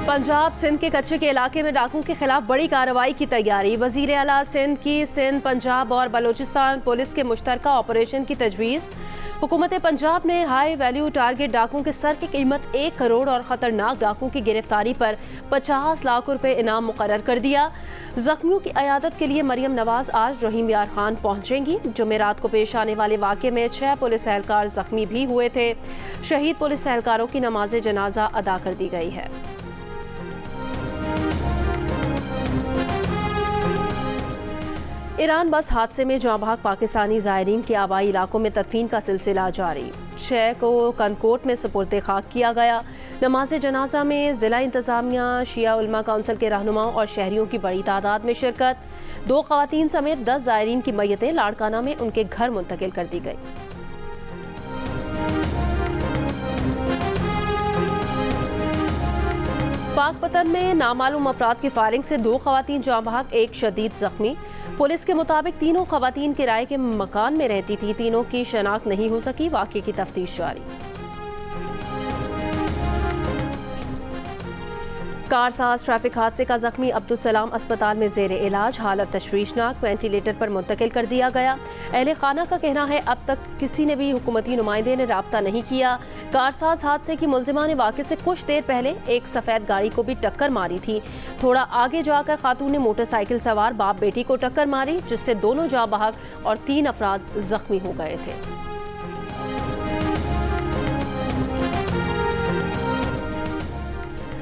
पंजाब सिंध के कच्चे के इलाके में डाकुओं के खिलाफ बड़ी कार्रवाई की तैयारी। वजीर आला सिंध की सिंध, पंजाब और बलोचिस्तान पुलिस के मुश्तरका ऑपरेशन की तजवीज़। हुकूमत पंजाब ने हाई वैल्यू टारगेट डाकुओं के सर की कीमत 1 करोड़ और ख़तरनाक डाकुओं की गिरफ्तारी पर 50 लाख रुपए इनाम मुकर्रर कर दिया। जख्मियों की अयादत के लिए मरियम नवाज आज रहीम यार खान पहुंचेंगी। जुमेरात को पेश आने वाले वाक़े में 6 पुलिस एहलकार जख्मी भी हुए थे। शहीद पुलिस एहलकारों की नमाज जनाजा अदा कर दी गई है। ईरान बस हादसे में जाँ बहक पाकिस्तानी ज़ायरीन के आबाई इलाकों में तदफीन का सिलसिला जारी। 6 को कनकोट में सुपुर्द खाक किया गया। नमाज जनाजा में ज़िला इंतज़ामिया, शिया उलमा काउंसिल के रहनुमाओं और शहरियों की बड़ी तादाद में शिरकत। 2 ख़वातीन समेत 10 ज़ायरीन की मैयतें लाड़काना में उनके घर मुंतकिल कर दी गई। पाकपतन में नामालूम अफराद की फायरिंग से 2 ख़वातीन जाँ बहक, 1 शदीद जख्मी। पुलिस के मुताबिक तीनों ख़वातीन किराए के मकान में रहती थी। तीनों की शनाख्त नहीं हो सकी। वाक़े की तफ्तीश जारी। कारसाज ट्रैफिक हादसे का जख्मी अब्दुल सलाम अस्पताल में ज़ेर इलाज, हालत तशवीशनाक, वेंटिलेटर पर मुंतकिल कर दिया गया। अहले खाना का कहना है अब तक किसी ने भी हुकूमती नुमाइंदे ने राब्ता नहीं किया। कारसाज हादसे की मुलजिमा ने वाक़े से कुछ देर पहले एक सफ़ेद गाड़ी को भी टक्कर मारी थी। थोड़ा आगे जाकर खातून ने मोटरसाइकिल सवार बाप बेटी को टक्कर मारी, जिससे दोनों जाँ बहक और 3 अफराद जख्मी हो गए थे।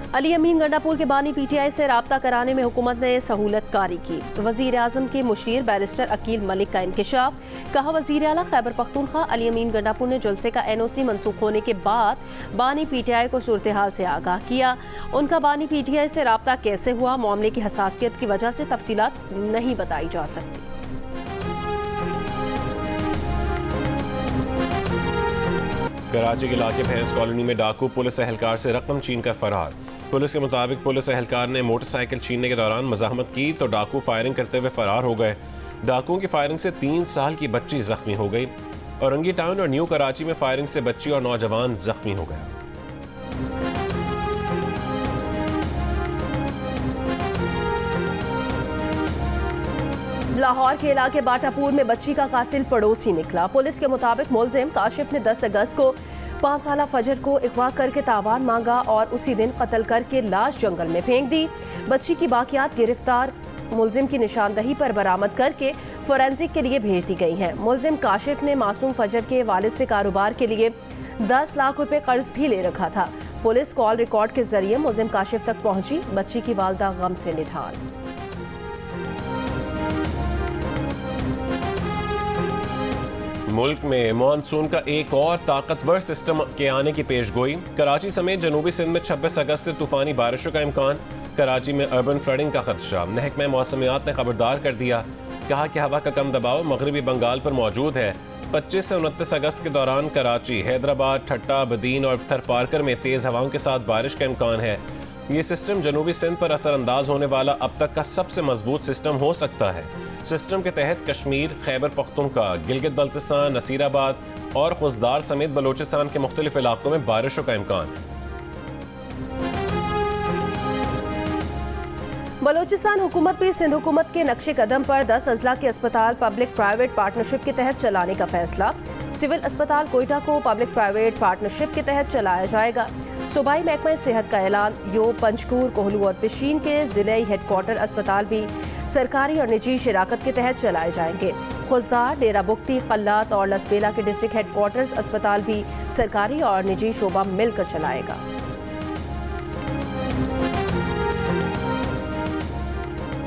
अली अमीन गंडापुर के बानी PTI से राब्ता कराने में हुकूमत ने सहूलत कारी की। वज़ीर आज़म के मुशीर बैरिस्टर अकील मलिक का इंकशाफ। कहा, वज़ीर आला खैबर पख्तूनख्वा अली अमीन गंडापुर ने जुलसे का NOC मनसूख होने के बाद बानी PTI को सूरत हाल से आगाह किया। उनका बानी PTI से राब्ता कैसे हुआ, मामले की हसासियत की वजह से तफसीलात नहीं बताई जा सकती। कराची के इलाके भैंस कॉलोनी में डाकू पुलिस एहलकार से रकम छीन कर फरार। पुलिस के मुताबिक पुलिस एहलकार ने मोटरसाइकिल छीनने के दौरान मज़ाहमत की तो डाकू फायरिंग करते हुए फरार हो गए। डाकुओं की फायरिंग से 3 साल की बच्ची जख्मी हो गई। औरंगी टाउन और न्यू कराची में फायरिंग से बच्ची और नौजवान जख्मी हो गया। लाहौर के इलाके बाटापुर में बच्ची का कातिल पड़ोसी निकला। पुलिस के मुताबिक मुलजिम काशिफ ने 10 अगस्त को 5 साला फजर को अगवा करके तावान मांगा और उसी दिन कत्ल करके लाश जंगल में फेंक दी। बच्ची की बाकियात गिरफ्तार मुलजिम की निशानदही पर बरामद करके फोरेंसिक के लिए भेज दी गई हैं। मुलजिम काशिफ ने मासूम फजर के वालिद से कारोबार के लिए 10 लाख रुपए कर्ज भी ले रखा था। पुलिस कॉल रिकॉर्ड के जरिए मुलजिम काशिफ तक पहुंची। बच्ची की वालदा गम से निढाल। मुल्क में मानसून का एक और ताकतवर सिस्टम के आने की पेशगोई। कराची समेत जनूबी सिंध में 26 अगस्त से तूफानी बारिशों का इम्कान। कराची में अर्बन फ्लडिंग का खदशा। महकमा मौसमियात ने खबरदार कर दिया। कहा कि हवा का कम दबाव मगरबी बंगाल पर मौजूद है। 25 से 29 अगस्त के दौरान कराची, हैदराबाद, ठट्टा, बदीन और थरपारकर में तेज़ हवाओं के साथ बारिश का इम्कान है। ये सिस्टम जनूबी सिंध पर असरअंदाज होने वाला अब तक का सबसे मजबूत सिस्टम हो सकता है। सिस्टम के तहत कश्मीर, खैबर पख्तूनख्वा, गिलगित बल्तिस्तान, नसीराबाद और खुजदार समेत बलोचिस्तान के मुख्तलिफ इलाकों में बारिशों का इम्कान है। बलोचिस्तान हुकूमत भी सिंध हुकूमत के नक्शे कदम पर 10 अजला के अस्पताल पब्लिक प्राइवेट पार्टनरशिप के तहत चलाने का फैसला। सिविल अस्पताल कोयटा को पब्लिक प्राइवेट पार्टनरशिप के तहत चलाया जाएगा। सूबाई महकमा सेहत का ऐलान। यो, पंचकूर, कोहलू और पिशीन के जिले हेडक्वार्टर अस्पताल भी सरकारी और निजी शराकत के तहत चलाए जाएंगे। खुजदार, डेरा बुगटी, कल्लात और लसबेला के डिस्ट्रिक्ट हेडक्वार्टर्स अस्पताल भी सरकारी और निजी शोबा मिलकर चलाएगा।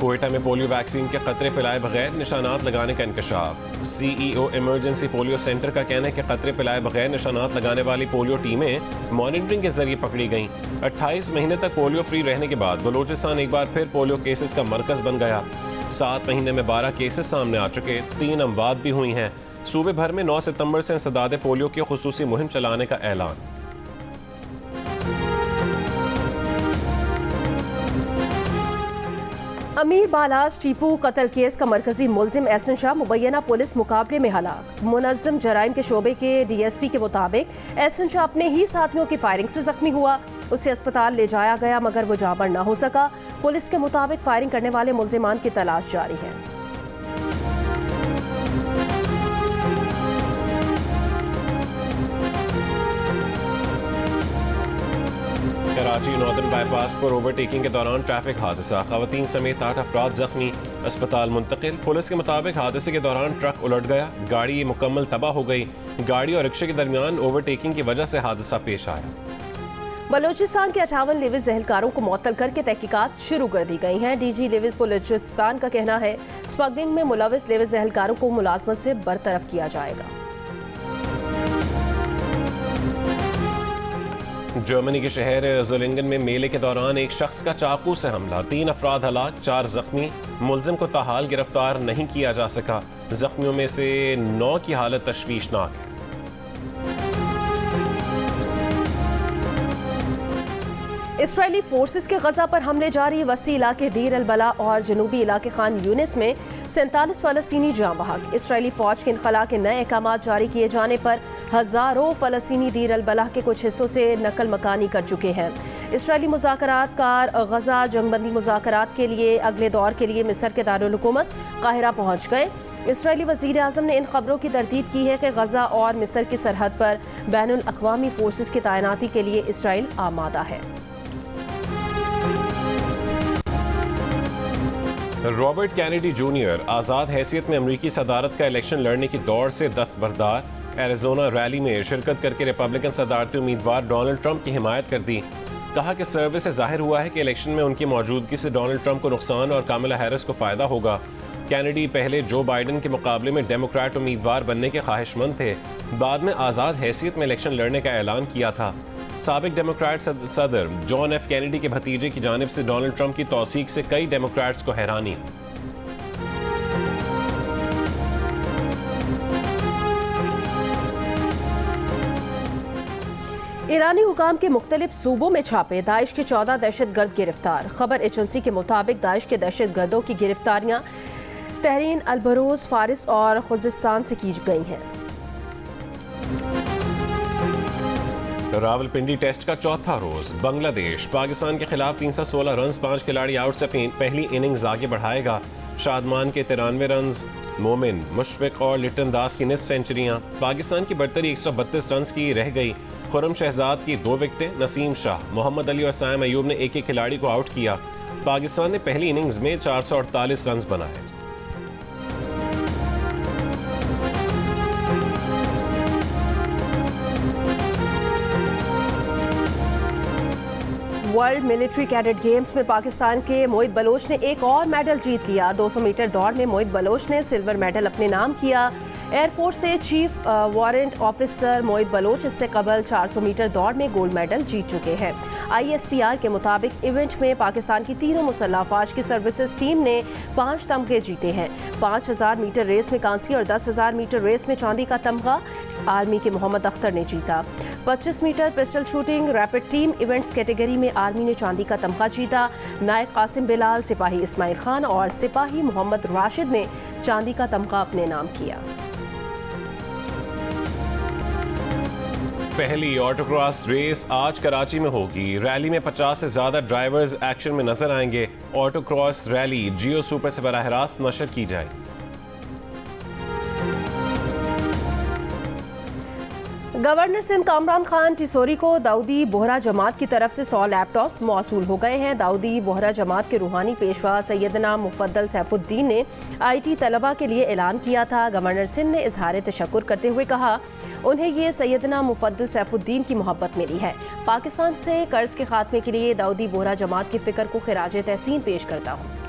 कोयटा में पोलियो वैक्सीन के खतरे पिलाए बगैर निशानात लगाने का इंकशाफ। CEO इमरजेंसी पोलियो सेंटर का कहना है कि खतरे पिलाए बगैर निशानात लगाने वाली पोलियो टीमें मॉनिटरिंग के जरिए पकड़ी गईं। 28 महीने तक पोलियो फ्री रहने के बाद बलोचिस्तान एक बार फिर पोलियो केसेस का मरकज बन गया। 7 महीने में 12 केसेस सामने आ चुके, 3 अमवात भी हुई हैं। सूबे भर में 9 सितंबर से इंसदाद पोलियो की खुसूसी मुहिम चलाने का ऐलान। अमीर बालाज टीपू कत्ल केस का मरकजी मुलजिम एहसन शाह मुबैना पुलिस मुकाबले में हलाक। मुनज़्ज़म जराइम के शोबे के DSP के मुताबिक एहसन शाह अपने ही साथियों की फायरिंग से जख्मी हुआ। उसे अस्पताल ले जाया गया मगर वो जाबर न हो सका। पुलिस के मुताबिक फायरिंग करने वाले मुलजिमान की तलाश जारी है। कराची नॉर्दर्न बाईपास पर ओवरटेकिंग के दौरान ट्रैफिक हादसा, खवातीन समेत 8 अफराद जख्मी, अस्पताल मुंतकिल। पुलिस के मुताबिक हादसे के दौरान ट्रक उलट गया, गाड़ी मुकम्मल तबाह हो गई। गाड़ी और रिक्शे के दरमियान ओवरटेकिंग की वजह से हादसा पेश आया। बलोचिस्तान के 58 लिविज एहलकारों को मुअत्तल करके तहकीकात शुरू कर दी गई हैं। DG लिविज बलोचिस्तान का कहना है स्मगलिंग में मुलविस लिविज एहलकारों को मुलाजमत से बरतरफ किया जाएगा। जर्मनी के शहर ज़ोलिंगन में मेले के दौरान एक शख्स का चाकू से हमला, 3 अफराद हलाक, 4 जख्मी। मुलजिम को ताहाल गिरफ्तार नहीं किया जा सका। जख्मियों में से 9 की हालत तशवीशनाक है। इसराइली फोर्सेस के गजा पर हमले जारी, वस्ती इलाके दीर अल बला और जनूबी इलाके खान यूनिस में 47 फलस्तीनी जाँ बहक। इसराइली फौज के इनखला के नए अहकाम जारी किए जाने पर हज़ारों फलस्तीनी दीर अल बला के कुछ हिस्सों से नकल मकानी कर चुके हैं। इसराइली मुज़ाकरातकार गजा जंगबंदी मुज़ाकरात के लिए अगले दौर के लिए मिस्र के दारुल हुकूमत काहिरा पहुँच गए। इसराइली वज़ीर आज़म ने इन खबरों की तरदीद की है कि गजा और मिस्र की सरहद पर बैनुल अक़वामी फोर्सेस की तैनाती के लिए इसराइल आमादा है। रॉबर्ट कैनेडी जूनियर आज़ाद हैसियत में अमरीकी सदारत का इलेक्शन लड़ने की दौड़ से दस्तबरदार। एरिज़ोना रैली में शिरकत करके रिपब्लिकन सदारती उम्मीदवार डोनाल्ड ट्रंप की हिमायत कर दी। कहा कि सर्वे से जाहिर हुआ है कि इलेक्शन में उनकी मौजूदगी से डोनाल्ड ट्रंप को नुकसान और कामिला हैरिस को फ़ायदा होगा। कैनेडी पहले जो बाइडन के मुकाबले में डेमोक्रेट उम्मीदवार बनने के ख्वाहिशमंद थे, बाद में आज़ाद हैसियत में इलेक्शन लड़ने का ऐलान किया था। साबिक डेमोक्रेट सदर जॉन एफ कैनेडी के भतीजे की जानिब से डोनाल्ड ट्रंप की तौसीक से कई डेमोक्रेट्स को हैरानी। ईरानी हुकाम के मुख्तलिफ सूबों में छापे, दाइश के 14 दहशतगर्द गिरफ्तार। खबर एजेंसी के मुताबिक दाइश के दहशतगर्दों की गिरफ्तारियां तहरीन अलबरूज, फारिस और खुजिस्तान से की गई हैं। रावलपिंडी टेस्ट का चौथा रोज, बांग्लादेश पाकिस्तान के खिलाफ 316 रन, 5 खिलाड़ी आउट से पहली इनिंग्स आगे बढ़ाएगा। शादमान के 93 रन, मोमिन, मुशफिक और लिटन दास की निस्फ सेंचुरियां। पाकिस्तान की बढ़तरी 132 रन की रह गई। खुर्रम शहजाद की 2 विकेटें, नसीम शाह, मोहम्मद अली और साइम अयूब ने एक खिलाड़ी को आउट किया। पाकिस्तान ने पहली इनिंग्स में 448 रन बनाए। वर्ल्ड मिलिट्री कैडेट गेम्स में पाकिस्तान के मोहित बलोच ने एक और मेडल जीत लिया। 200 मीटर दौड़ में मोहित बलोच ने सिल्वर मेडल अपने नाम किया। एयरफोर्स से चीफ वारंट ऑफिसर मोहित बलोच इससे कबल 400 मीटर दौड़ में गोल्ड मेडल जीत चुके हैं। ISPR के मुताबिक इवेंट में पाकिस्तान की तीनों मुसल्लह अफवाज की सर्विसेज टीम ने 5 तमगे जीते हैं। 5000 मीटर रेस में कांसी और 10,000 मीटर रेस में चांदी का तमगा आर्मी के मोहम्मद अख्तर ने जीता। 25 metre pistol shooting rapid team events category में आर्मी ने चांदी का तमगा जीता। नायक कासिम बिलाल, सिपाही इस्माइल खान और सिपाही मोहम्मद राशिद ने चांदी का तमगा अपने नाम किया। पहली ऑटोक्रॉस रेस आज कराची में होगी। रैली में 50 से ज्यादा ड्राइवर्स एक्शन में नजर आएंगे। ऑटोक्रॉस रैली जियो सुपर से बराह रास्त नशर की जाएगी। गवर्नर सिंध कामरान खान टिसोरी को दाऊदी बोहरा जमात की तरफ से 100 लैपटॉप्स मौसूल हो गए हैं। दाऊदी बोहरा जमात के रूहानी पेशवा सैयदना मुफद्दल सैफुद्दीन ने IT तलबा के लिए ऐलान किया था। गवर्नर सिंध ने इजहार तशक्कुर करते हुए कहा उन्हें ये सैयदना मुफद्दल सैफुद्दीन की मोहब्बत मिली है। पाकिस्तान से कर्ज के खात्मे के लिए दाऊदी बोहरा जमात की फिक्र को खिराज तहसीन पेश करता हूँ।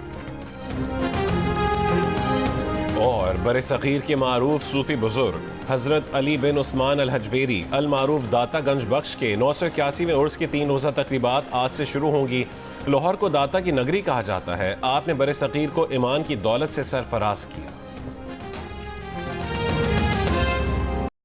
और बरे-सग़ीर के मारूफ सूफी बुजुर्ग हजरत अली बिन उस्मान अल हजवेरी अल मारूफ दाता गंज बख्श के 981वें उर्स की 3 रोज़ा तकरीबात आज से शुरू होंगी। लाहौर को दाता की नगरी कहा जाता है। आपने बरे-सग़ीर को ईमान की दौलत से सरफराज किया।